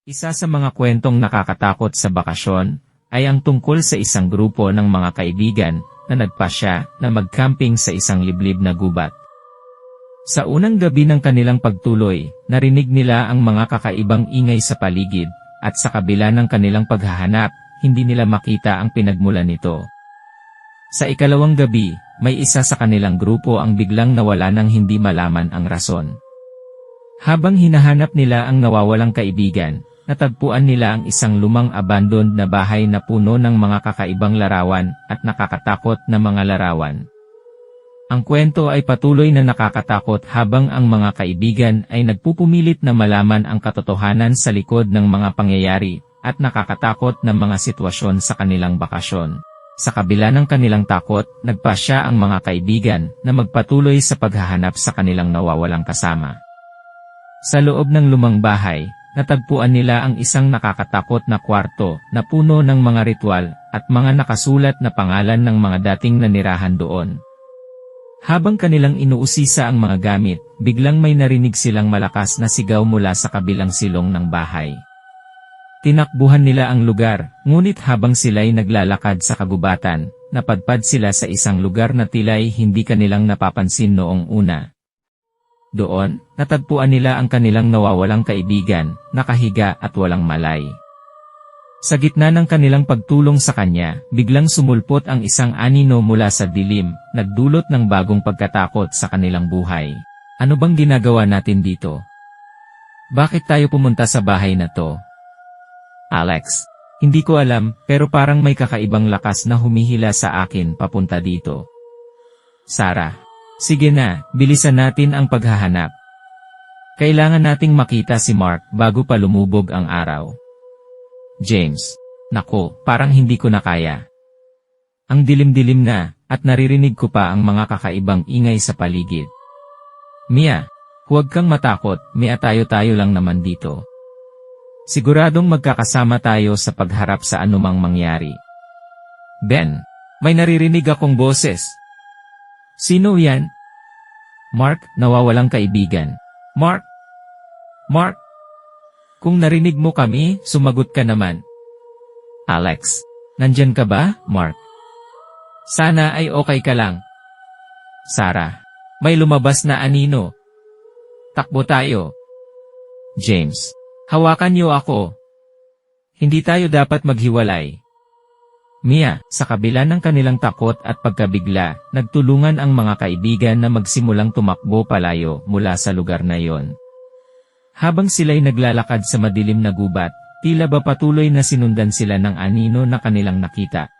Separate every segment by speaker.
Speaker 1: Isa sa mga kwentong nakakatakot sa bakasyon ay ang tungkol sa isang grupo ng mga kaibigan na nagpasya na mag-camping sa isang liblib na gubat. Sa unang gabi ng kanilang pagtuloy, narinig nila ang mga kakaibang ingay sa paligid, at sa kabila ng kanilang paghahanap, hindi nila makita ang pinagmulan nito. Sa ikalawang gabi, may isa sa kanilang grupo ang biglang nawala ng hindi malaman ang rason. Habang hinahanap nila ang nawawalang kaibigan, natagpuan nila ang isang lumang abandoned na bahay na puno ng mga kakaibang larawan at nakakatakot na mga larawan. Ang kwento ay patuloy na nakakatakot habang ang mga kaibigan ay nagpupumilit na malaman ang katotohanan sa likod ng mga pangyayari at nakakatakot na mga sitwasyon sa kanilang bakasyon. Sa kabila ng kanilang takot, nagpasya ang mga kaibigan na magpatuloy sa paghahanap sa kanilang nawawalang kasama. Sa loob ng lumang bahay, natagpuan nila ang isang nakakatakot na kwarto na puno ng mga ritual at mga nakasulat na pangalan ng mga dating nanirahan doon. Habang kanilang inuusisa ang mga gamit, biglang may narinig silang malakas na sigaw mula sa kabilang silong ng bahay. Tinakbuhan nila ang lugar, ngunit habang sila'y naglalakad sa kagubatan, napadpad sila sa isang lugar na tila'y hindi kanilang napapansin noong una. Doon, natagpuan nila ang kanilang nawawalang kaibigan, nakahiga at walang malay. Sa gitna ng kanilang pagtulong sa kanya, biglang sumulpot ang isang anino mula sa dilim, nagdulot ng bagong pagkatakot sa kanilang buhay. Ano bang ginagawa natin dito? Bakit tayo pumunta sa bahay na to? Alex, hindi ko alam, pero parang may kakaibang lakas na humihila sa akin papunta dito. Sarah, sige na, bilisan natin ang paghahanap. Kailangan nating makita si Mark bago pa lumubog ang araw. James, nako, parang hindi ko na kaya. Ang dilim-dilim na, at naririnig ko pa ang mga kakaibang ingay sa paligid. Mia, huwag kang matakot, Mia, tayo-tayo lang naman dito. Siguradong magkakasama tayo sa pagharap sa anumang mangyari. Ben, may naririnig akong boses. Sino yan? Mark, nawawalang kaibigan. Mark! Mark! Kung narinig mo kami, sumagot ka naman. Alex, nandyan ka ba, Mark? Sana ay okay ka lang. Sarah, may lumabas na anino. Takbo tayo. James, hawakan niyo ako. Hindi tayo dapat maghiwalay. Mia, sa kabila ng kanilang takot at pagkabigla, nagtulungan ang mga kaibigan na magsimulang tumakbo palayo mula sa lugar na iyon. Habang sila'y naglalakad sa madilim na gubat, tila ba patuloy na sinundan sila ng anino na kanilang nakita.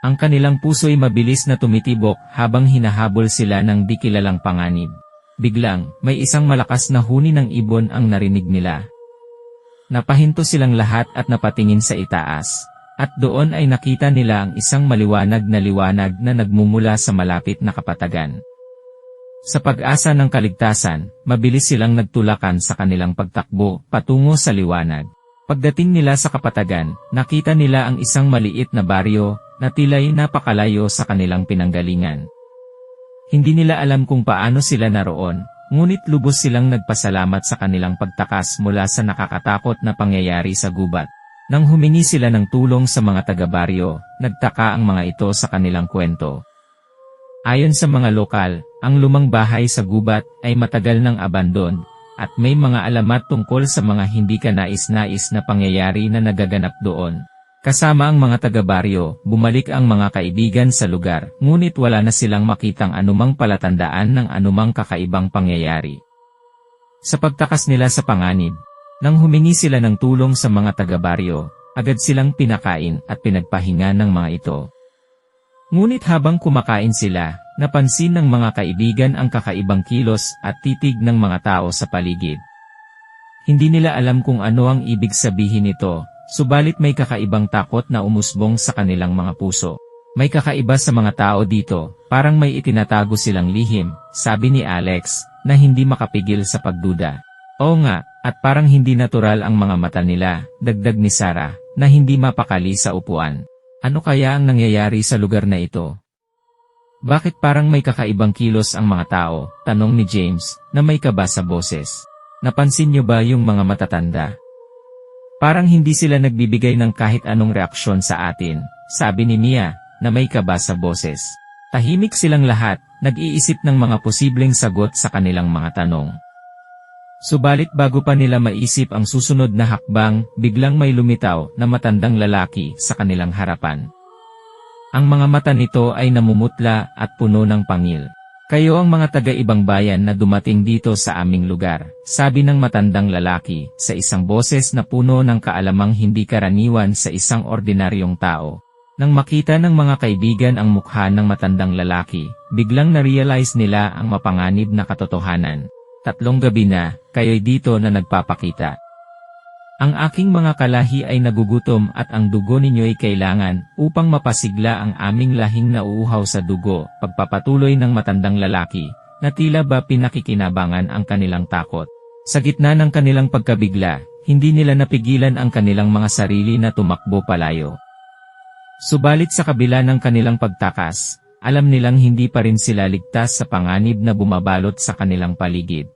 Speaker 1: Ang kanilang puso'y mabilis na tumitibok habang hinahabol sila ng di kilalang panganib. Biglang, may isang malakas na huni ng ibon ang narinig nila. Napahinto silang lahat at napatingin sa itaas, at doon ay nakita nila ang isang maliwanag na nagmumula sa malapit na kapatagan. Sa pag-asa ng kaligtasan, mabilis silang nagtulakan sa kanilang pagtakbo patungo sa liwanag. Pagdating nila sa kapatagan, nakita nila ang isang maliit na baryo na tila'y napakalayo sa kanilang pinanggalingan. Hindi nila alam kung paano sila naroon, ngunit lubos silang nagpasalamat sa kanilang pagtakas mula sa nakakatakot na pangyayari sa gubat. Nang humingi sila ng tulong sa mga taga-baryo, nagtaka ang mga ito sa kanilang kwento. Ayon sa mga lokal, ang lumang bahay sa gubat ay matagal ng abandon, at may mga alamat tungkol sa mga hindi kanais-nais na pangyayari na nagaganap doon. Kasama ang mga taga-baryo, bumalik ang mga kaibigan sa lugar, ngunit wala na silang makitang anumang palatandaan ng anumang kakaibang pangyayari. Sa pagtakas nila sa panganib, nang humingi sila ng tulong sa mga taga-baryo, agad silang pinakain at pinagpahinga ng mga ito. Ngunit habang kumakain sila, napansin ng mga kaibigan ang kakaibang kilos at titig ng mga tao sa paligid. Hindi nila alam kung ano ang ibig sabihin nito, subalit may kakaibang takot na umusbong sa kanilang mga puso. May kakaiba sa mga tao dito, parang may itinatago silang lihim, sabi ni Alex, na hindi makapigil sa pagduda. Oo nga, at parang hindi natural ang mga mata nila, dagdag ni Sarah, na hindi mapakali sa upuan. Ano kaya ang nangyayari sa lugar na ito? Bakit parang may kakaibang kilos ang mga tao? Tanong ni James, na may kaba sa boses. Napansin niyo ba yung mga matatanda? Parang hindi sila nagbibigay ng kahit anong reaksyon sa atin, sabi ni Mia, na may kaba sa boses. Tahimik silang lahat, nag-iisip ng mga posibleng sagot sa kanilang mga tanong. Subalit bago pa nila maisip ang susunod na hakbang, biglang may lumitaw na matandang lalaki sa kanilang harapan. Ang mga mata nito ay namumutla at puno ng pangil. Kayo ang mga taga-ibang bayan na dumating dito sa aming lugar, sabi ng matandang lalaki, sa isang boses na puno ng kaalamang hindi karaniwan sa isang ordinaryong tao. Nang makita ng mga kaibigan ang mukha ng matandang lalaki, biglang na-realize nila ang mapanganib na katotohanan. 3 gabi na, kayo'y dito na nagpapakita. Ang aking mga kalahi ay nagugutom at ang dugo ninyo'y kailangan upang mapasigla ang aming lahing nauuhaw sa dugo, pagpapatuloy ng matandang lalaki, na tila ba pinakikinabangan ang kanilang takot. Sa gitna ng kanilang pagkabigla, hindi nila napigilan ang kanilang mga sarili na tumakbo palayo. Subalit sa kabila ng kanilang pagtakas, alam nilang hindi pa rin sila ligtas sa panganib na bumabalot sa kanilang paligid.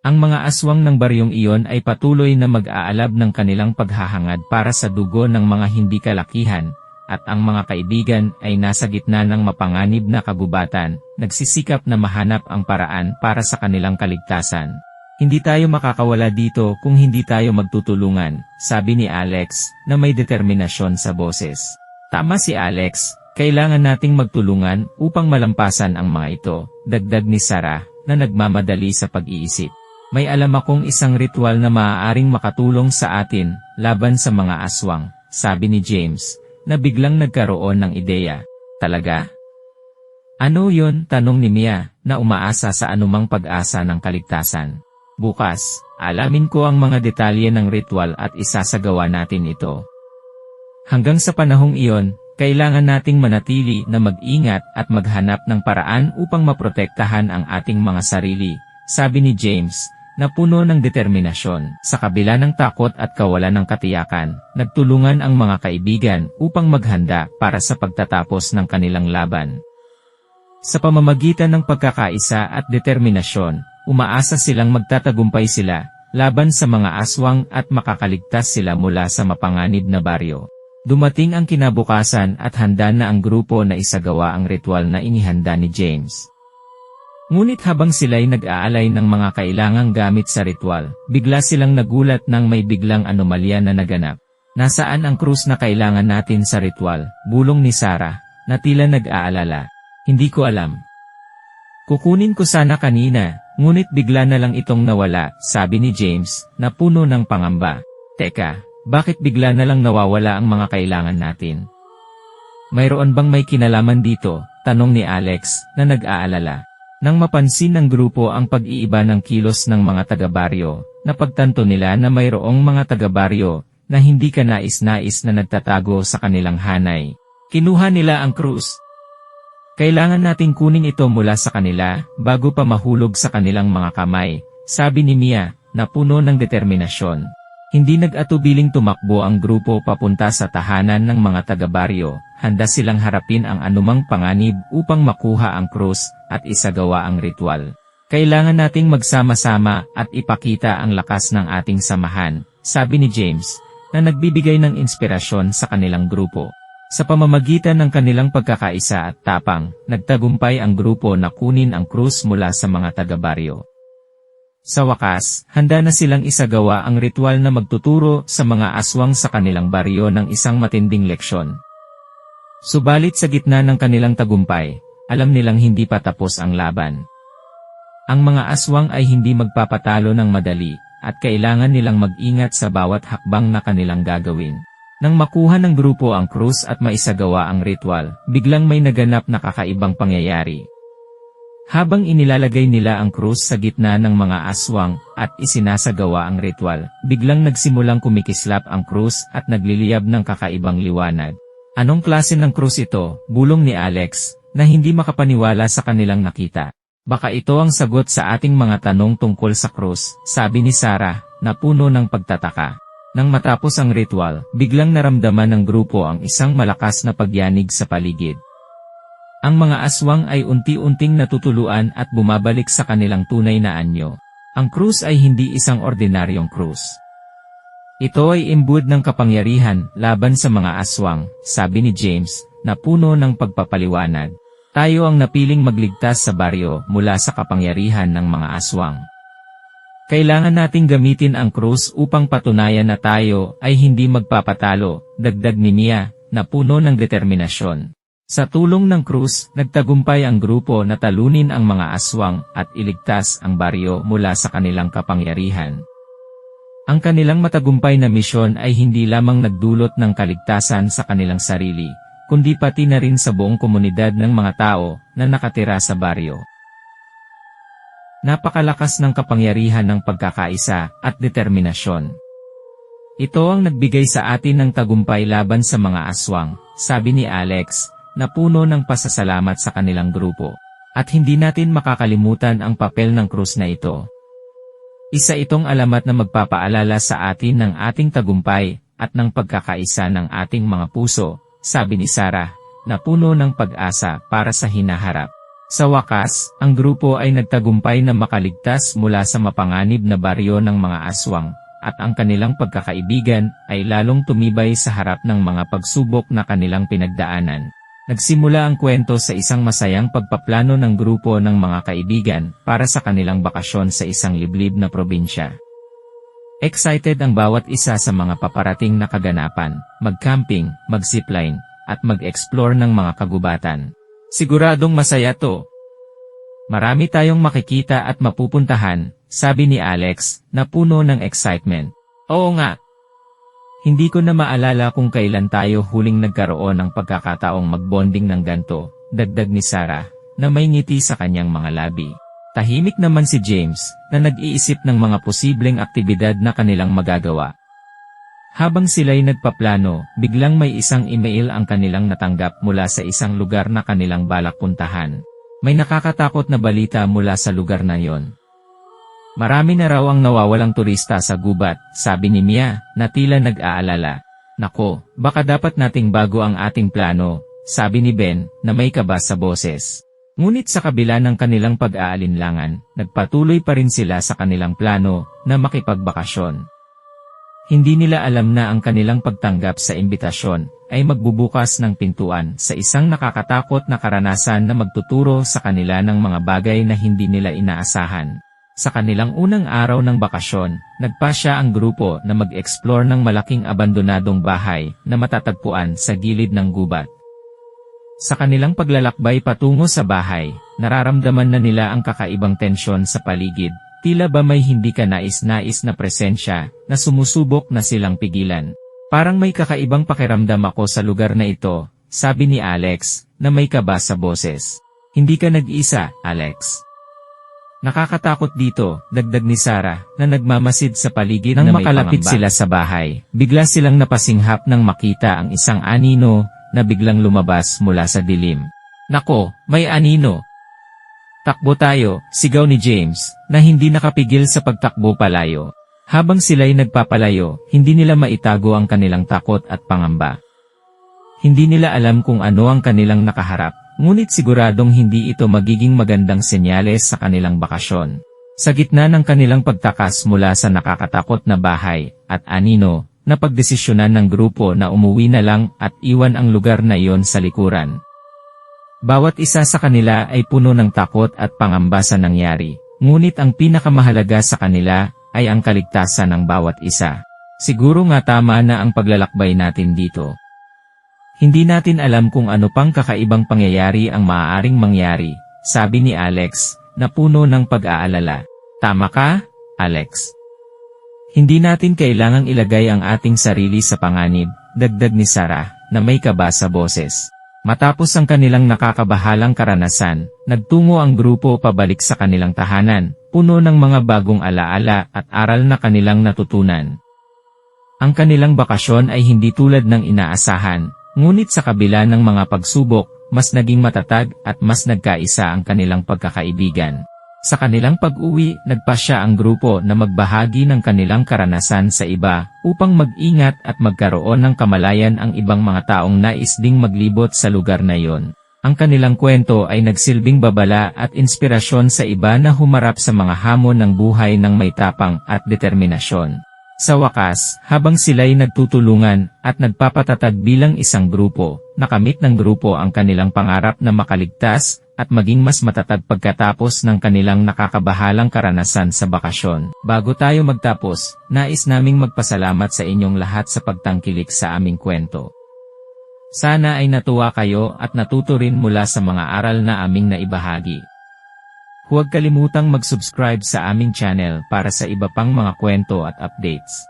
Speaker 1: Ang mga aswang ng baryong iyon ay patuloy na mag-aalab ng kanilang paghahangad para sa dugo ng mga hindi kalakihan, at ang mga kaibigan ay nasa gitna ng mapanganib na kagubatan, nagsisikap na mahanap ang paraan para sa kanilang kaligtasan. Hindi tayo makakawala dito kung hindi tayo magtutulungan, sabi ni Alex, na may determinasyon sa boses. Tama si Alex, kailangan nating magtulungan upang malampasan ang mga ito, dagdag ni Sarah, na nagmamadali sa pag-iisip. May alam akong isang ritual na maaaring makatulong sa atin, laban sa mga aswang, sabi ni James, na biglang nagkaroon ng ideya. Talaga? Ano yon? Tanong ni Mia, na umaasa sa anumang pag-asa ng kaligtasan. Bukas, alamin ko ang mga detalye ng ritual at isasagawa natin ito. Hanggang sa panahong iyon, kailangan nating manatili na mag-ingat at maghanap ng paraan upang maprotektahan ang ating mga sarili, sabi ni James, na puno ng determinasyon. Sa kabila ng takot at kawalan ng katiyakan, nagtulungan ang mga kaibigan upang maghanda para sa pagtatapos ng kanilang laban. Sa pamamagitan ng pagkakaisa at determinasyon, umaasa silang magtatagumpay sila, laban sa mga aswang at makakaligtas sila mula sa mapanganib na baryo. Dumating ang kinabukasan at handa na ang grupo na isagawa ang ritual na inihanda ni James. Ngunit habang sila'y nag-aalay ng mga kailangang gamit sa ritual, bigla silang nagulat nang may biglang anomalya na naganap. Nasaan ang krus na kailangan natin sa ritual? Bulong ni Sarah, na tila nag-aalala. Hindi ko alam. Kukunin ko sana kanina, ngunit bigla na lang itong nawala, sabi ni James, na puno ng pangamba. Teka, bakit bigla na lang nawawala ang mga kailangan natin? Mayroon bang may kinalaman dito? Tanong ni Alex, na nag-aalala. Nang mapansin ng grupo ang pag-iiba ng kilos ng mga taga-baryo, napagtanto nila na mayroong mga taga-baryo na hindi kanais-nais na nagtatago sa kanilang hanay. Kinuha nila ang krus. Kailangan nating kunin ito mula sa kanila bago pa mahulog sa kanilang mga kamay, sabi ni Mia, na puno ng determinasyon. Hindi nag-atubiling tumakbo ang grupo papunta sa tahanan ng mga taga-baryo, handa silang harapin ang anumang panganib upang makuha ang krus at isagawa ang ritual. Kailangan nating magsama-sama at ipakita ang lakas ng ating samahan, sabi ni James, na nagbibigay ng inspirasyon sa kanilang grupo. Sa pamamagitan ng kanilang pagkakaisa at tapang, nagtagumpay ang grupo na kunin ang krus mula sa mga taga-baryo. Sa wakas, handa na silang isagawa ang ritual na magtuturo sa mga aswang sa kanilang baryo ng isang matinding leksyon. Subalit sa gitna ng kanilang tagumpay, alam nilang hindi pa tapos ang laban. Ang mga aswang ay hindi magpapatalo ng madali, at kailangan nilang mag-ingat sa bawat hakbang na kanilang gagawin. Nang makuha ng grupo ang krus at maisagawa ang ritual, biglang may naganap na kakaibang pangyayari. Habang inilalagay nila ang krus sa gitna ng mga aswang at isinasagawa ang ritual, biglang nagsimulang kumikislap ang krus at nagliliyab ng kakaibang liwanag. Anong klase ng krus ito? Bulong ni Alex, na hindi makapaniwala sa kanilang nakita. Baka ito ang sagot sa ating mga tanong tungkol sa krus, sabi ni Sarah, na puno ng pagtataka. Nang matapos ang ritual, biglang naramdaman ng grupo ang isang malakas na pagyanig sa paligid. Ang mga aswang ay unti-unting natutuluan at bumabalik sa kanilang tunay na anyo. Ang krus ay hindi isang ordinaryong krus. Ito ay imbued ng kapangyarihan laban sa mga aswang, sabi ni James, na puno ng pagpapaliwanag. Tayo ang napiling magligtas sa baryo mula sa kapangyarihan ng mga aswang. Kailangan nating gamitin ang krus upang patunayan na tayo ay hindi magpapatalo, dagdag ni Mia, na puno ng determinasyon. Sa tulong ng krus, nagtagumpay ang grupo na talunin ang mga aswang at iligtas ang baryo mula sa kanilang kapangyarihan. Ang kanilang matagumpay na misyon ay hindi lamang nagdulot ng kaligtasan sa kanilang sarili, kundi pati na rin sa buong komunidad ng mga tao na nakatira sa baryo. Napakalakas ng kapangyarihan ng pagkakaisa at determinasyon. Ito ang nagbigay sa atin ng tagumpay laban sa mga aswang, sabi ni Alex, na puno ng pasasalamat sa kanilang grupo. At hindi natin makakalimutan ang papel ng krus na ito. Isa itong alamat na magpapaalala sa atin ng ating tagumpay at ng pagkakaisa ng ating mga puso, sabi ni Sarah, na puno ng pag-asa para sa hinaharap. Sa wakas, ang grupo ay nagtagumpay na makaligtas mula sa mapanganib na baryo ng mga aswang, at ang kanilang pagkakaibigan ay lalong tumibay sa harap ng mga pagsubok na kanilang pinagdaanan. Nagsimula ang kwento sa isang masayang pagpaplano ng grupo ng mga kaibigan para sa kanilang bakasyon sa isang liblib na probinsya. Excited ang bawat isa sa mga paparating na kaganapan, mag-camping, mag-zipline, at mag-explore ng mga kagubatan. Siguradong masaya to. Marami tayong makikita at mapupuntahan, sabi ni Alex, na puno ng excitement. Oo nga. Hindi ko na maalala kung kailan tayo huling nagkaroon ng pagkakataong magbonding ng ganto, dagdag ni Sarah, na may ngiti sa kanyang mga labi. Tahimik naman si James, na nag-iisip ng mga posibleng aktibidad na kanilang magagawa. Habang sila'y nagpaplano, biglang may isang email ang kanilang natanggap mula sa isang lugar na kanilang balak puntahan. May nakakatakot na balita mula sa lugar na yon. Marami na raw ang nawawalang turista sa gubat, sabi ni Mia, na tila nag-aalala. Nako, baka dapat nating bago ang ating plano, sabi ni Ben, na may kaba sa boses. Ngunit sa kabila ng kanilang pag-aalinlangan, nagpatuloy pa rin sila sa kanilang plano na makipagbakasyon. Hindi nila alam na ang kanilang pagtanggap sa imbitasyon ay magbubukas ng pintuan sa isang nakakatakot na karanasan na magtuturo sa kanila ng mga bagay na hindi nila inaasahan. Sa kanilang unang araw ng bakasyon, nagpasya ang grupo na mag-explore ng malaking abandonadong bahay na matatagpuan sa gilid ng gubat. Sa kanilang paglalakbay patungo sa bahay, nararamdaman na nila ang kakaibang tensyon sa paligid, tila ba may hindi ka nais-nais na presensya na sumusubok na silang pigilan. Parang may kakaibang pakiramdam ako sa lugar na ito, sabi ni Alex, na may kaba sa boses. Hindi ka nag-isa, Alex. Nakakatakot dito, dagdag ni Sarah, na nagmamasid sa paligid nang makalapit sila sa bahay. Bigla silang napasinghap nang makita ang isang anino na biglang lumabas mula sa dilim. Nako, may anino! Takbo tayo, sigaw ni James, na hindi nakapigil sa pagtakbo palayo. Habang sila'y nagpapalayo, hindi nila maitago ang kanilang takot at pangamba. Hindi nila alam kung ano ang kanilang nakaharap. Ngunit siguradong hindi ito magiging magandang senyales sa kanilang bakasyon. Sa gitna ng kanilang pagtakas mula sa nakakatakot na bahay at anino, napagdesisyonan ng grupo na umuwi na lang at iwan ang lugar na iyon sa likuran. Bawat isa sa kanila ay puno ng takot at pangamba sa nangyari, ngunit ang pinakamahalaga sa kanila ay ang kaligtasan ng bawat isa. Siguro nga tama na ang paglalakbay natin dito. Hindi natin alam kung ano pang kakaibang pangyayari ang maaaring mangyari, sabi ni Alex, na puno ng pag-aalala. Tama ka, Alex. Hindi natin kailangang ilagay ang ating sarili sa panganib, dagdag ni Sarah, na may kaba sa boses. Matapos ang kanilang nakakabahalang karanasan, nagtungo ang grupo pabalik sa kanilang tahanan, puno ng mga bagong alaala at aral na kanilang natutunan. Ang kanilang bakasyon ay hindi tulad ng inaasahan. Ngunit sa kabila ng mga pagsubok, mas naging matatag at mas nagkaisa ang kanilang pagkakaibigan. Sa kanilang pag-uwi, nagpasya ang grupo na magbahagi ng kanilang karanasan sa iba upang mag-ingat at magkaroon ng kamalayan ang ibang mga taong nais ding maglibot sa lugar na iyon. Ang kanilang kwento ay nagsilbing babala at inspirasyon sa iba na humarap sa mga hamon ng buhay ng may tapang at determinasyon. Sa wakas, habang sila'y nagtutulungan at nagpapatatag bilang isang grupo, nakamit ng grupo ang kanilang pangarap na makaligtas at maging mas matatag pagkatapos ng kanilang nakakabahalang karanasan sa bakasyon. Bago tayo magtapos, nais naming magpasalamat sa inyong lahat sa pagtangkilik sa aming kwento. Sana ay natuwa kayo at natuto rin mula sa mga aral na aming naibahagi. Huwag kalimutang mag-subscribe sa aming channel para sa iba pang mga kwento at updates.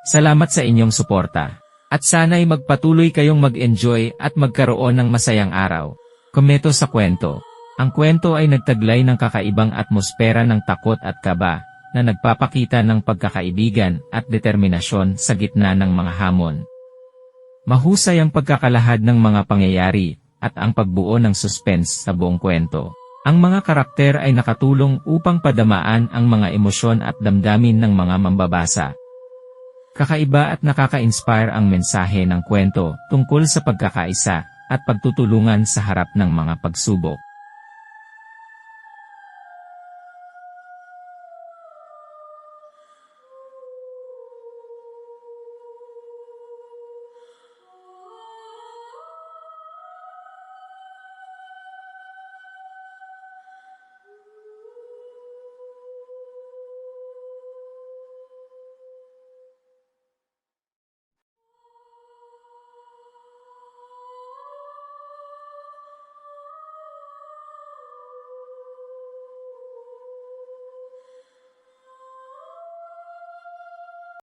Speaker 1: Salamat sa inyong suporta. At sana'y magpatuloy kayong mag-enjoy at magkaroon ng masayang araw. Komento sa kwento. Ang kwento ay nagtaglay ng kakaibang atmosfera ng takot at kaba, na nagpapakita ng pagkakaibigan at determinasyon sa gitna ng mga hamon. Mahusay ang pagkakalahad ng mga pangyayari, at ang pagbuo ng suspense sa buong kwento. Ang mga karakter ay nakatulong upang padamaan ang mga emosyon at damdamin ng mga mambabasa. Kakaiba at nakaka-inspire ang mensahe ng kwento tungkol sa pagkakaisa at pagtutulungan sa harap ng mga pagsubok.